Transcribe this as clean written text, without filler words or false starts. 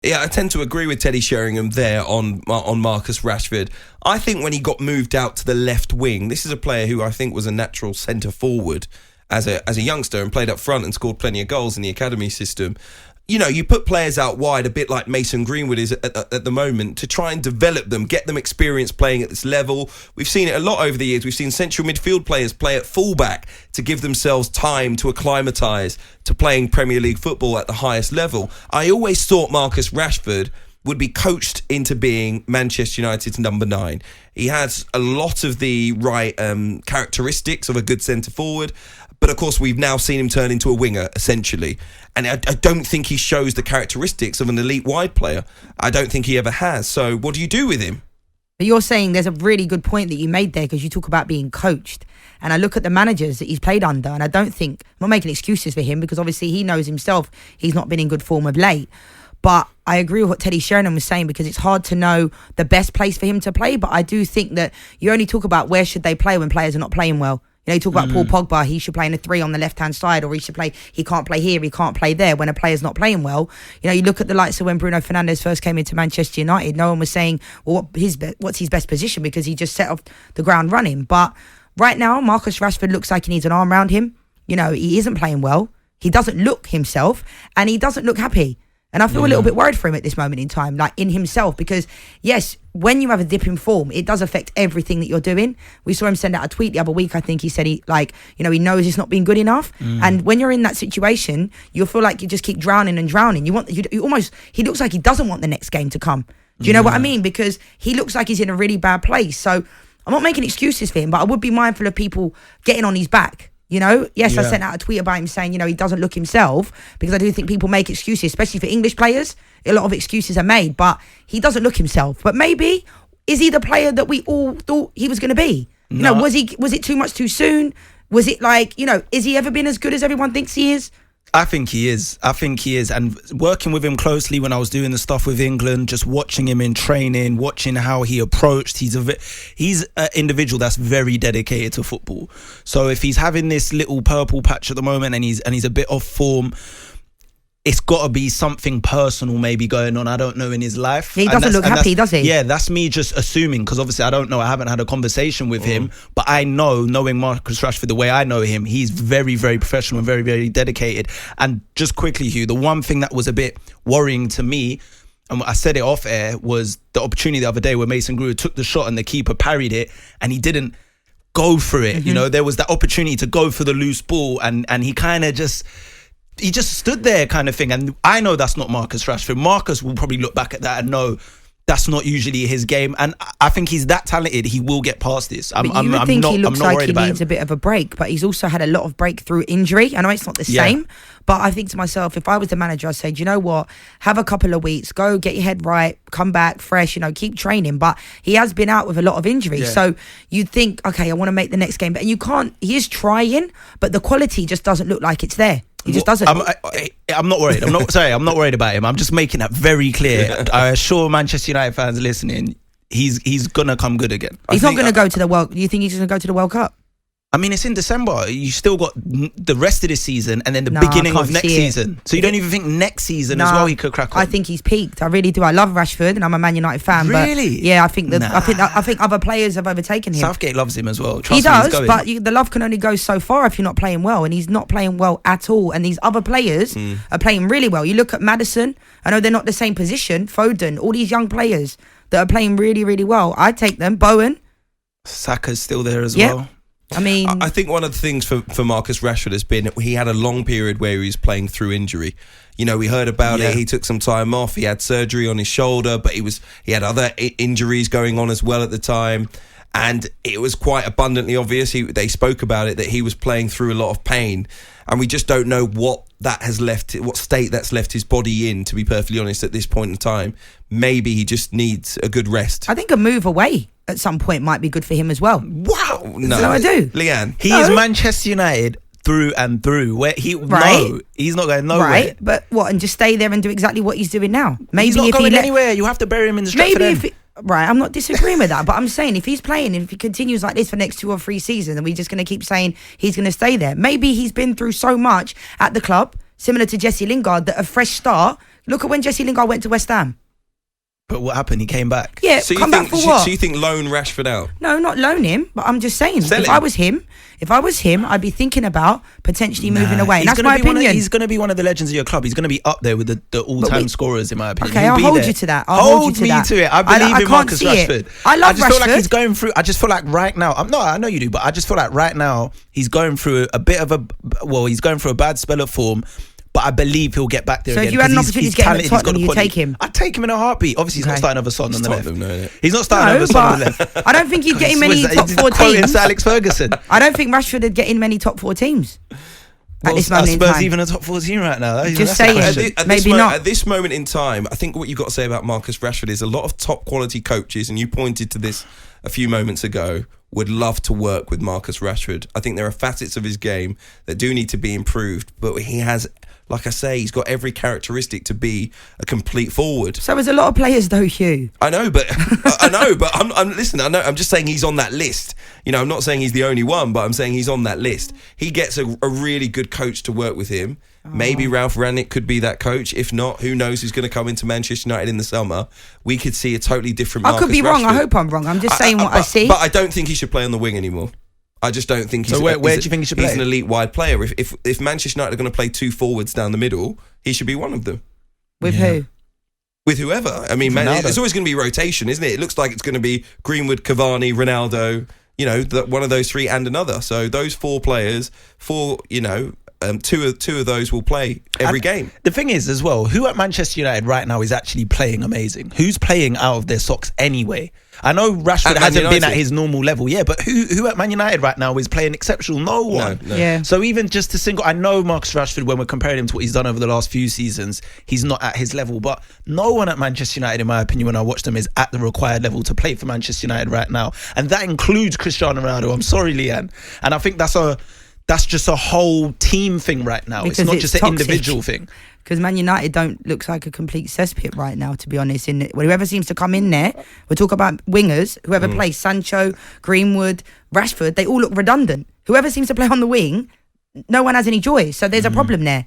Yeah, I tend to agree with Teddy Sheringham there on Marcus Rashford. I think when he got moved out to the left wing, this is a player who I think was a natural centre forward as a youngster and played up front and scored plenty of goals in the academy system. You know, you put players out wide, a bit like Mason Greenwood is at the moment, to try and develop them, get them experience playing at this level. We've seen it a lot over the years. We've seen central midfield players play at fullback to give themselves time to acclimatise to playing Premier League football at the highest level. I always thought Marcus Rashford would be coached into being Manchester United's number 9. He has a lot of the right characteristics of a good centre forward. But of course, we've now seen him turn into a winger, essentially. And I don't think he shows the characteristics of an elite wide player. I don't think he ever has. So what do you do with him? But you're saying there's a really good point that you made there, because you talk about being coached. And I look at the managers that he's played under, and I don't think, I'm not making excuses for him, because obviously he knows himself he's not been in good form of late. But I agree with what Teddy Sheringham was saying, because it's hard to know the best place for him to play. But I do think that you only talk about where should they play when players are not playing well. You know, you talk about Paul Pogba, he should play in a 3 on the left-hand side, or he can't play here, he can't play there when a player's not playing well. You know, you look at the likes of when Bruno Fernandes first came into Manchester United, no one was saying, well, what's his best position, because he just set off the ground running. But right now, Marcus Rashford looks like he needs an arm around him. You know, he isn't playing well. He doesn't look himself, and he doesn't look happy. And I feel a little bit worried for him at this moment in time, like in himself, because yes, when you have a dip in form, it does affect everything that you're doing. We saw him send out a tweet the other week. I think he said he knows it's not been good enough. And when you're in that situation, you'll feel like you just keep drowning and drowning. He looks like he doesn't want the next game to come. Do you know what I mean? Because he looks like he's in a really bad place. So I'm not making excuses for him, but I would be mindful of people getting on his back. You know, yes, I sent out a tweet about him saying, he doesn't look himself, because I do think people make excuses, especially for English players. A lot of excuses are made, but he doesn't look himself. But maybe, is he the player that we all thought he was going to be? No. You know, was it too much too soon? Was it like, is he ever been as good as everyone thinks he is? I think he is. And working with him closely when I was doing the stuff with England, just watching him in training, watching how he approached, he's an individual that's very dedicated to football. So if he's having this little purple patch at the moment and he's a bit off form, it's got to be something personal maybe going on, I don't know, in his life. He doesn't look happy, does he? Yeah, that's me just assuming, because obviously I don't know, I haven't had a conversation with him, but I know, knowing Marcus Rashford the way I know him, he's very, very professional and very, very dedicated. And just quickly, Hugh, the one thing that was a bit worrying to me, and I said it off air, was the opportunity the other day where Mason Greenwood took the shot and the keeper parried it and he didn't go for it. There was that opportunity to go for the loose ball and he kind of just stood there kind of thing. And I know that's not Marcus Rashford. Marcus will probably look back at that and know that's not usually his game. And I think he's that talented, he will get past this. He looks like he needs a bit of a break, but he's also had a lot of breakthrough injury. I know it's not the same, but I think to myself, if I was the manager, I'd say, do you know what? Have a couple of weeks, go get your head right, come back fresh, keep training. But he has been out with a lot of injuries. Yeah. So you'd think, okay, I want to make the next game. But you can't, he is trying, but the quality just doesn't look like it's there. He just doesn't. I'm not worried. I'm not worried about him. I'm just making that very clear. I assure Manchester United fans listening, he's gonna come good again. He's not gonna go to the World. Do you think he's gonna go to the World Cup? I mean, it's in December. You still got the rest of this season and then the beginning of next season. So you don't even think next season as well he could crack on? I think he's peaked. I really do. I love Rashford and I'm a Man United fan. Really? But yeah, I think other players have overtaken him. Southgate loves him as well. He does, but the love can only go so far if you're not playing well, and he's not playing well at all. And these other players are playing really well. You look at Maddison. I know they're not the same position. Foden, all these young players that are playing really, really well. I'd take them. Bowen. Saka's still there as well. I mean, I think one of the things for Marcus Rashford has been he had a long period where he was playing through injury. We heard about it. He took some time off. He had surgery on his shoulder, but he had other injuries going on as well at the time. And it was quite abundantly obvious. They spoke about it, that he was playing through a lot of pain, and we just don't know what state that's left his body in. To be perfectly honest, at this point in time, maybe he just needs a good rest. I think a move away at some point might be good for him as well. Wow, no, I do. Leanne, he is Manchester United through and through. Where he's not going nowhere. Right, but what? And just stay there and do exactly what he's doing now. Maybe he's not going anywhere. You have to bury him in the Stratford. Right, I'm not disagreeing with that, but I'm saying if he's playing and if he continues like this for the next 2 or 3 seasons, and we're just going to keep saying he's going to stay there. Maybe he's been through so much at the club, similar to Jesse Lingard, that a fresh start Look at when Jesse Lingard went to West Ham. But what happened? He came back. Yeah, So you come think? back for what? So you think loan Rashford out? No, not loan him, but I'm just saying. Sell If him. I was him, I'd be thinking about potentially moving away. And that's my opinion. He's going to be one of the legends of your club. He's going to be up there with the all-time scorers, in my opinion. Okay, He'll I'll be hold there. you to that. Hold me to it. I believe in can't Marcus see it. Rashford. I love just feel like Rashford. he's going through. I just feel like right now. I know you do, but I just feel like right now he's going through a bit of a. Well, he's going through a bad spell of form. But I believe he'll get back there So again. if you had an 'cause opportunity he's to get him at talented, he's got Tottenham, the you'd quality. take him? I'd take him in a heartbeat. Obviously, he's not Okay. starting over Son on the left. Tottenham, no. He's not starting over Son on the left. I don't think he'd get in many top 4 Quoting teams. Sir Alex Ferguson. I don't think Rashford would get in many top 4 teams at this moment in Spurs time. even a top 4 team right now. Just That's saying. a question. Maybe not. At this moment in time, I think what you've got to say about Marcus Rashford is a lot of top quality coaches, and you pointed to this a few moments ago, would love to work with Marcus Rashford. I think there are facets of his game that do need to be improved, but he has, like I say, he's got every characteristic to be a complete forward. So there's a lot of players though, Hugh. I know, but listen. I know. I'm just saying he's on that list. You know, I'm not saying he's the only one, but I'm saying he's on that list. He gets a really good coach to work with him. Maybe Ralph Rangnick could be that coach. If not, who knows who's going to come into Manchester United in the summer? We could see a totally different. I could be wrong. Rashford. I hope I'm wrong. I'm just saying what I see. But I don't think he should play on the wing anymore. I just don't think he's. So where do you think he should play? He's an elite wide player. If Manchester United are going to play 2 forwards down the middle, he should be one of them. With who? With whoever. I mean, man, it's always going to be rotation, isn't it? It looks like it's going to be Greenwood, Cavani, Ronaldo. You know, one of those 3 and another. So those 4 players, two of those will play every game. The thing is, as well, who at Manchester United right now is actually playing amazing? Who's playing out of their socks anyway? I know Rashford hasn't been at his normal level, but who at Man United right now is playing exceptional? No one. No. Yeah. So even just I know Marcus Rashford, when we're comparing him to what he's done over the last few seasons, he's not at his level. But no one at Manchester United, in my opinion, when I watch them, is at the required level to play for Manchester United right now. And that includes Cristiano Ronaldo. I'm sorry, Leanne. And I think that's just a whole team thing right now. Because it's not it's just an toxic. individual thing. Because Man United looks like a complete cesspit right now, to be honest. Whoever seems to come in there, we'll talk about wingers, whoever plays Sancho, Greenwood, Rashford, they all look redundant. Whoever seems to play on the wing, no one has any joy. So there's a problem there.